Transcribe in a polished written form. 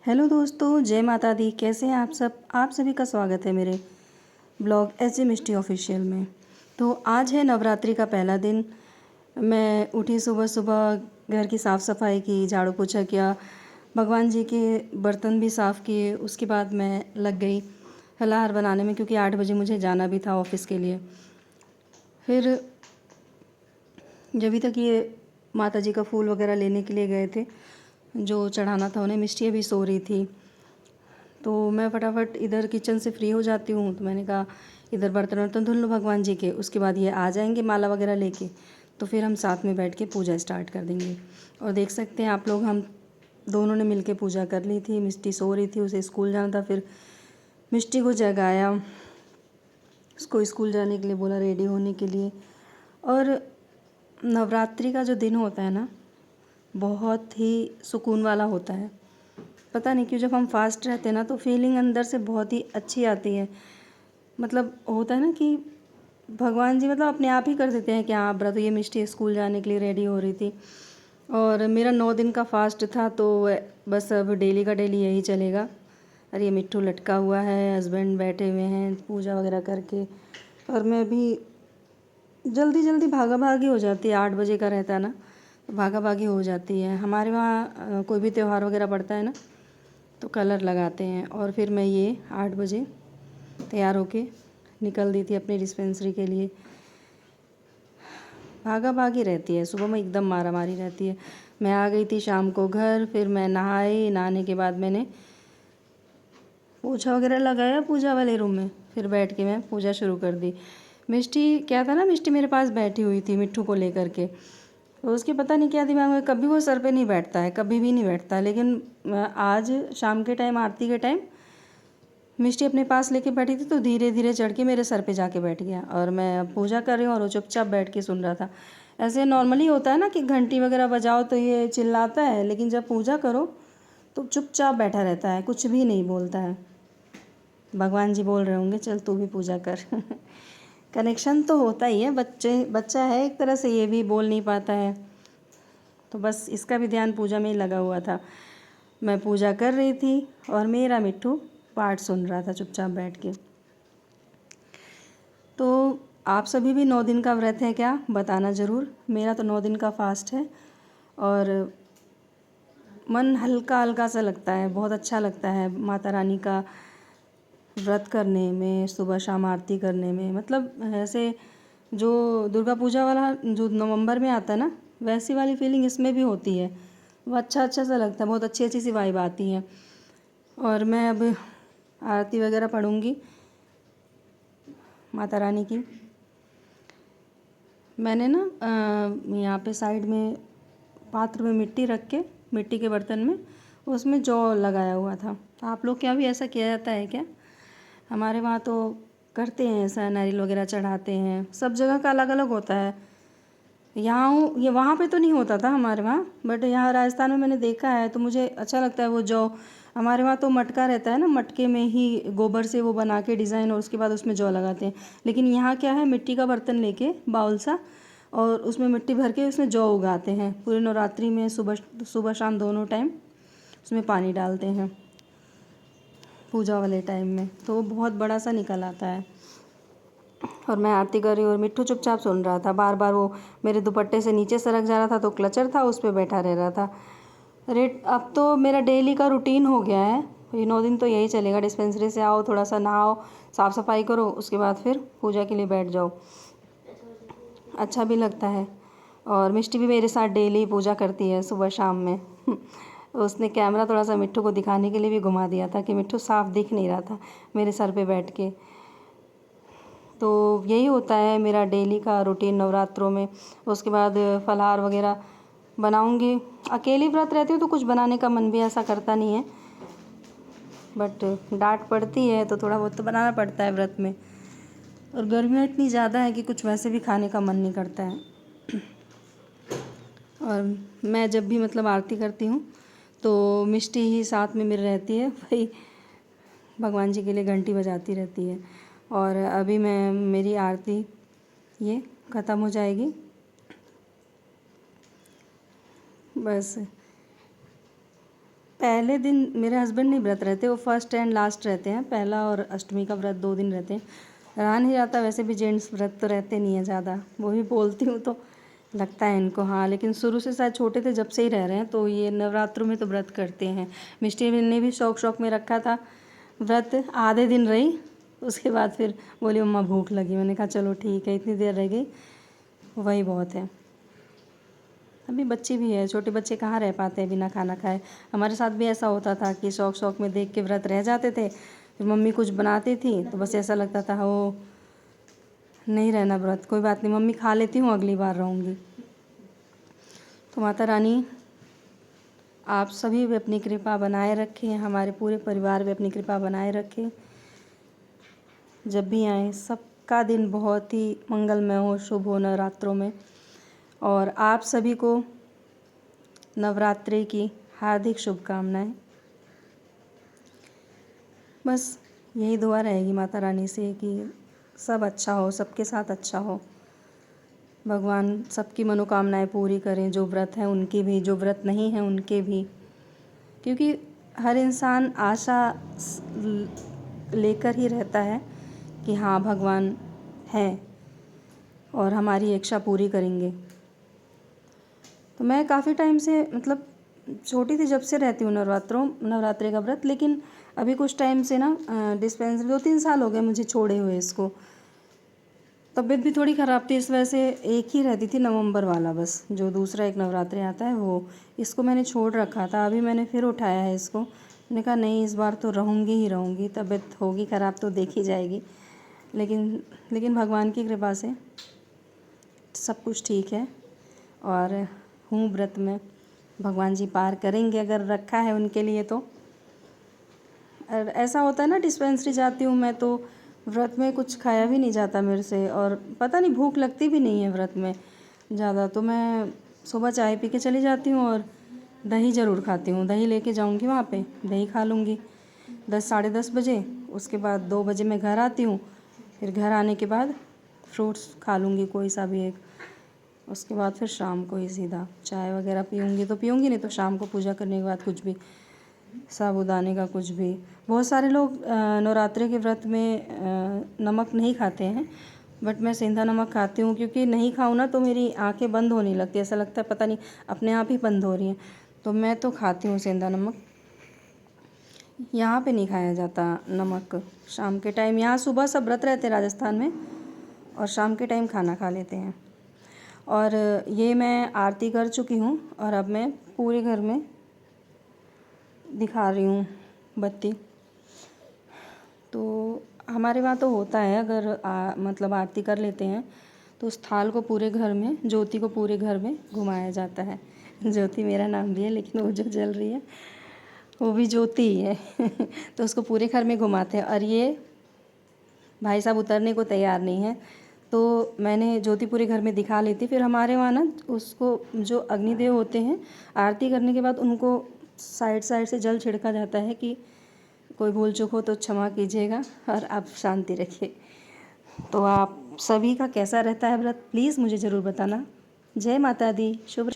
Hello दोस्तों, जय माता दी। कैसे हैं आप सब? आप सभी का स्वागत है मेरे ब्लॉग एस मिष्टी ऑफिशियल में। तो आज है नवरात्रि का पहला दिन। मैं उठी सुबह सुबह, घर की साफ़ सफाई की, झाड़ू पोछा किया, भगवान जी के बर्तन भी साफ़ किए। उसके बाद मैं लग गई फलाहार बनाने में, क्योंकि 8 बजे मुझे जाना भी था ऑफ़िस के लिए। फिर जब तक ये माता जी का फूल वगैरह लेने के लिए गए थे, जो चढ़ाना था उन्हें, मिष्टी अभी सो रही थी। तो मैं फटाफट इधर किचन से फ्री हो जाती हूँ। तो मैंने कहा इधर बर्तन वर्तन धुल लो भगवान जी के, उसके बाद ये आ जाएंगे माला वगैरह लेके, तो फिर हम साथ में बैठ के पूजा स्टार्ट कर देंगे। और देख सकते हैं आप लोग, हम दोनों ने मिलके पूजा कर ली थी। मिष्टी सो रही थी, उसे स्कूल जाना था। फिर मिष्टी को जगाया, उसको स्कूल जाने के लिए बोला, रेडी होने के लिए। और नवरात्रि का जो दिन होता है ना, बहुत ही सुकून वाला होता है। पता नहीं क्यों, जब हम फास्ट रहते हैं ना, तो फीलिंग अंदर से बहुत ही अच्छी आती है। मतलब होता है ना कि भगवान जी मतलब अपने आप ही कर देते हैं कि हाँ व्रत। ये मिष्टी स्कूल जाने के लिए रेडी हो रही थी, और मेरा 9 दिन का फास्ट था। तो बस अब डेली का डेली यही चलेगा। अरे ये मिट्ठू लटका हुआ है, हस्बैंड बैठे हुए हैं पूजा वगैरह करके, और मैं भी जल्दी जल्दी भागा भागी हो जाती है। 8 बजे का रहता है ना, तो भागा भागी हो जाती है। हमारे वहाँ कोई भी त्यौहार वगैरह पड़ता है ना, तो कलर लगाते हैं। और फिर मैं ये 8 बजे तैयार होके निकल दी थी अपनी डिस्पेंसरी के लिए। भागा भागी रहती है, सुबह में एकदम मारा मारी रहती है। मैं आ गई थी शाम को घर। फिर मैं नहाई, नहाने के बाद मैंने पोछा वगैरह लगाया पूजा वाले रूम में। फिर बैठ के मैं पूजा शुरू कर दी। मिष्टी क्या था ना, मिष्टी मेरे पास बैठी हुई थी मिट्ठू को लेकर के। तो उसके पता नहीं क्या दिमाग में, कभी वो सर पे नहीं बैठता है, कभी भी नहीं बैठता है। लेकिन आज शाम के टाइम, आरती के टाइम, मिष्टी अपने पास लेके बैठी थी, तो धीरे धीरे चढ़ के मेरे सर पे जाके बैठ गया। और मैं पूजा कर रही हूँ और वो चुपचाप बैठ के सुन रहा था। ऐसे नॉर्मली होता है ना कि घंटी वगैरह बजाओ तो ये चिल्लाता है, लेकिन जब पूजा करो तो चुपचाप बैठा रहता है, कुछ भी नहीं बोलता है। भगवान जी बोल रहे होंगे चल तू भी पूजा कर। कनेक्शन तो होता ही है, बच्चा है एक तरह से, ये भी बोल नहीं पाता है। तो बस इसका भी ध्यान पूजा में ही लगा हुआ था। मैं पूजा कर रही थी और मेरा मिट्ठू पाठ सुन रहा था चुपचाप बैठ के। तो आप सभी भी 9 दिन का व्रत है क्या? बताना ज़रूर। मेरा तो 9 दिन का फास्ट है, और मन हल्का हल्का सा लगता है, बहुत अच्छा लगता है माता रानी का व्रत करने में, सुबह शाम आरती करने में। मतलब ऐसे जो दुर्गा पूजा वाला जो नवंबर में आता है ना, वैसी वाली फीलिंग इसमें भी होती है। वो अच्छा अच्छा सा लगता है, बहुत अच्छी अच्छी सी वाइब आती है। और मैं अब आरती वगैरह पढ़ूँगी माता रानी की। मैंने ना यहाँ पे साइड में पात्र में मिट्टी रख के, मिट्टी के बर्तन में, उसमें जौ लगाया हुआ था। आप लोग क्या भी ऐसा किया जाता है क्या? हमारे वहाँ तो करते हैं ऐसा, नारियल वगैरह चढ़ाते हैं। सब जगह का अलग अलग होता है। यहाँ ये वहाँ पे तो नहीं होता था हमारे वहाँ, बट यहाँ राजस्थान में मैंने देखा है, तो मुझे अच्छा लगता है वो जौ। हमारे वहाँ तो मटका रहता है ना, मटके में ही गोबर से वो बना के डिज़ाइन, और उसके बाद उसमें जौ लगाते हैं। लेकिन यहाँ क्या है, मिट्टी का बर्तन लेके, बाउल सा, और उसमें मिट्टी भर के उसमें जौ उगाते हैं। पूरे नवरात्रि में सुबह सुबह शाम दोनों टाइम उसमें पानी डालते हैं पूजा वाले टाइम में। तो वो बहुत बड़ा सा निकल आता है। और मैं आरती कर रही हूँ और मिट्ठू चुपचाप सुन रहा था। बार बार वो मेरे दुपट्टे से नीचे सरक जा रहा था, तो क्लचर था उस पर बैठा रह रहा था। रेट अब तो मेरा डेली का रूटीन हो गया है। ये 9 दिन तो यही चलेगा। डिस्पेंसरी से आओ, थोड़ा सा नहाओ, साफ़ सफाई करो, उसके बाद फिर पूजा के लिए बैठ जाओ। अच्छा भी लगता है। और मिष्टी भी मेरे साथ डेली पूजा करती है सुबह शाम में। उसने कैमरा थोड़ा सा मिट्ठू को दिखाने के लिए भी घुमा दिया था, कि मिट्ठू साफ दिख नहीं रहा था मेरे सर पे बैठ के। तो यही होता है मेरा डेली का रूटीन नवरात्रों में। उसके बाद फलाहार वगैरह बनाऊंगी। अकेली व्रत रहती हूँ तो कुछ बनाने का मन भी ऐसा करता नहीं है, बट डांट पड़ती है तो थोड़ा बहुत तो बनाना पड़ता है व्रत में। और गर्मियाँ इतनी ज़्यादा है कि कुछ वैसे भी खाने का मन नहीं करता है। और मैं जब भी मतलब आरती करती हूँ तो मिष्टी ही साथ में मेरे रहती है, वही भगवान जी के लिए घंटी बजाती रहती है। और अभी मैं मेरी आरती ये ख़त्म हो जाएगी, बस पहले दिन मेरे हस्बैंड नहीं व्रत रहते, वो फर्स्ट एंड लास्ट रहते हैं। पहला और अष्टमी का व्रत 2 दिन रहते हैं। रहा नहीं जाता, वैसे भी जेंट्स व्रत तो रहते नहीं है ज़्यादा। वो भी बोलती हूँ तो लगता है इनको हाँ, लेकिन शुरू से शायद छोटे थे जब से ही रह रहे हैं, तो ये नवरात्रों में तो व्रत करते हैं। मिष्टी ने भी शौक में रखा था व्रत, आधे दिन रही, उसके बाद फिर बोली मम्मा भूख लगी। मैंने कहा चलो ठीक है, इतनी देर रह गई वही बहुत है। अभी बच्चे भी है, छोटे बच्चे कहाँ रह पाते हैं बिना खाना खाए। हमारे साथ भी ऐसा होता था कि शौक में देख के व्रत रह जाते थे, फिर मम्मी कुछ बनाती थी तो बस ऐसा लगता था वो नहीं रहना व्रत, कोई बात नहीं मम्मी खा लेती हूँ, अगली बार रहूँगी। तो माता रानी आप सभी भी अपनी कृपा बनाए रखें, हमारे पूरे परिवार भी अपनी कृपा बनाए रखें। जब भी आएँ सबका दिन बहुत ही मंगलमय हो, शुभ हो नवरात्रों में। और आप सभी को नवरात्रि की हार्दिक शुभकामनाएं। बस यही दुआ रहेगी माता रानी से कि सब अच्छा हो, सबके साथ अच्छा हो। भगवान सबकी मनोकामनाएं पूरी करें, जो व्रत हैं उनकी भी, जो व्रत नहीं हैं उनके भी। क्योंकि हर इंसान आशा लेकर ही रहता है कि हाँ भगवान हैं और हमारी इच्छा पूरी करेंगे। तो मैं काफ़ी टाइम से, मतलब छोटी थी जब से रहती हूँ नवरात्रि का व्रत, लेकिन अभी कुछ टाइम से ना डिस्पेंसरी 2-3 साल हो गए मुझे छोड़े हुए इसको। तबीयत भी थोड़ी ख़राब थी, इस वजह से एक ही रहती थी नवंबर वाला, बस जो दूसरा एक नवरात्रि आता है वो, इसको मैंने छोड़ रखा था। अभी मैंने फिर उठाया है इसको। मैंने कहा नहीं इस बार तो रहूँगी ही रहूँगी, तबीयत होगी ख़राब तो देखी जाएगी, लेकिन भगवान की कृपा से सब कुछ ठीक है और हूँ व्रत में। भगवान जी पार करेंगे अगर रखा है उनके लिए तो। और ऐसा होता है ना, डिस्पेंसरी जाती हूँ मैं तो व्रत में कुछ खाया भी नहीं जाता मेरे से, और पता नहीं भूख लगती भी नहीं है व्रत में ज़्यादा। तो मैं सुबह चाय पी के चली जाती हूँ और दही ज़रूर खाती हूँ। दही लेके जाऊँगी वहाँ पे, दही खा लूँगी 10-10:30 बजे। उसके बाद 2 बजे मैं घर आती हूँ, फिर घर आने के बाद फ्रूट्स खा लूँगी कोई सा भी एक। उसके बाद फिर शाम को ही सीधा चाय वगैरह पीऊँगी तो पीऊँगी, नहीं तो शाम को पूजा करने के बाद कुछ भी, साबूदाने का कुछ भी। बहुत सारे लोग नवरात्रि के व्रत में नमक नहीं खाते हैं, बट मैं सेंधा नमक खाती हूँ, क्योंकि नहीं खाऊँ ना तो मेरी आंखें बंद होने लगती है, ऐसा लगता है पता नहीं अपने आप ही बंद हो रही हैं। तो मैं तो खाती हूँ सेंधा नमक। यहाँ पे नहीं खाया जाता नमक शाम के टाइम। यहाँ सुबह सब व्रत रहते हैं राजस्थान में, और शाम के टाइम खाना खा लेते हैं। और ये मैं आरती कर चुकी हूँ और अब मैं पूरे घर में दिखा रही हूँ बत्ती। तो हमारे वहाँ तो होता है, अगर मतलब आरती कर लेते हैं तो उस थाल को पूरे घर में, ज्योति को पूरे घर में घुमाया जाता है। ज्योति मेरा नाम भी है, लेकिन वो जो जल रही है वो भी ज्योति ही है। तो उसको पूरे घर में घुमाते हैं। और ये भाई साहब उतरने को तैयार नहीं है, तो मैंने ज्योति पूरे घर में दिखा ली थी। फिर हमारे वहाँ ना उसको, जो अग्निदेव होते हैं, आरती करने के बाद उनको साइड से जल छिड़का जाता है कि कोई भूल चूक हो तो क्षमा कीजिएगा और आप शांति रखिए। तो आप सभी का कैसा रहता है व्रत, प्लीज़ मुझे ज़रूर बताना। जय माता दी, शुभ